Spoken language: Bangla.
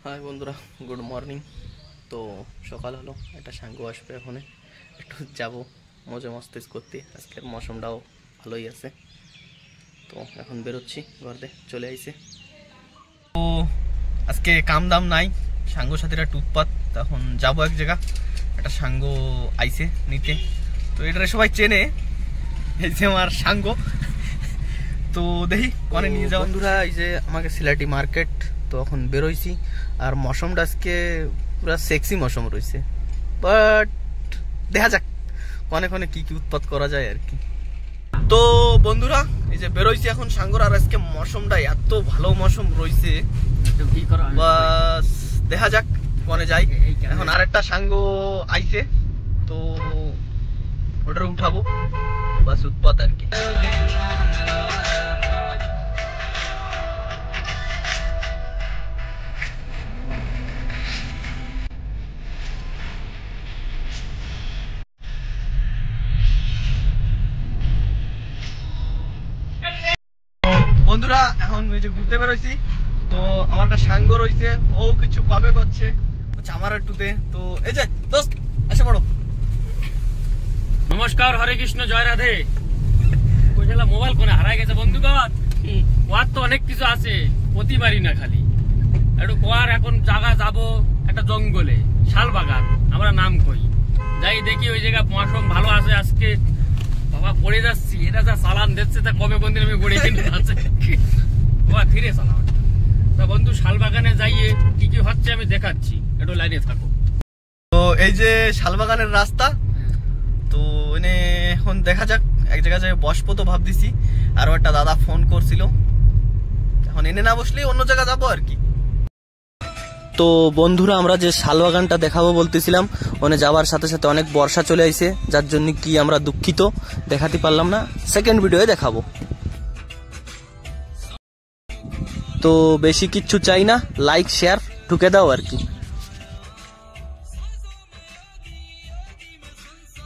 হাই বন্ধুরা, গুড মর্নিং। তো সকাল হলো, একটা সাঙ্গ আসবে, এখন একটু যাব মজা মস্তিস করতে। আজকের মৌসুমটাও ভালোই আছে, তো এখন বেরোচ্ছি, ঘরে চলে আইছে। তো আজকে কাম দাম নাই, সাঙ্গ সাথীরা টুকপাত। তখন যাব এক জায়গা, একটা সাঙ্গ আইছে নিতে। তো এটা সবাই চেনে, এই যে আমার সাঙ্গ। তো দেখি কনে নিয়ে যাও বন্ধুরা। এই যে আমাকে সিলেটি মার্কেট, তো এখন বেরোইছি। আর মৌসুমটা আজকে পুরো সেক্সি মৌসুম রয়েছে, বাট দেখা যাক কনে কনে কি কি উৎপাত করা যায় আর কি। তো বন্ধুরা এই যে বেরোইছি এখন সাঙ্গর। আর আজকে মৌসুমটা এত ভালো মৌসুম রয়েছে, বাস দেখা যাক কনে যাই। এখন আর একটা সাঙ্গ আইছে, তো ওটার উঠাবো, বাস উৎপাত আর কি। বন্ধুরা এখন ওই যে ঘুরতে বেরোইছি, তো আমার একটা সাঙ্গ রয়েছে, ও কিছু কবে করছে আমার একটুতে। তো এই যে দোস্ত এসে পড়ো। নমস্কার, হরে কৃষ্ণ, জয় রাধে। কইলা মোবাইল কোনে হারাই গেছে বন্ধুগণ। ওয়ার তো অনেক কিছু আছে, প্রতিবারই না খালি একটু কোয়ার। এখন জায়গা যাব একটা জঙ্গলে, শালবাগান আমরা নাম কই। যাই দেখি ওই জায়গা মৌসুম ভালো আছে আজকে। বাবা পড়ে যাচ্ছি, এটা যা চালান দিচ্ছে তা কবে কোনদিন আমি পড়ে কিনে আছে। বাবা ফিরে চালান। তা বন্ধু শালবাগানে যাইয়ে কি কি হচ্ছে আমি দেখাচ্ছি, একটু লাইনে থাকো। তো এই যে শালবাগানের রাস্তা, তো এনে এখন দেখা যাক এক জায়গায় যাই বসবো তো ভাবতেছি। আরো একটা দাদা ফোন করছিল, এখন এনে না বসলেই অন্য জায়গা যাবো আর কি। তো বন্ধুরা আমরা যে শালবাগানটা দেখাবো বলতেছিলাম, ওখানে যাওয়ার সাথে সাথে অনেক বর্ষা চলে আইছে, যার জন্য কি আমরা দুঃখিত, দেখাতে পারলাম না। সেকেন্ড ভিডিওয়ে দেখাবো। তো বেশি কিচ্ছু চাই না, লাইক শেয়ার ঢুকে দাও আর কি।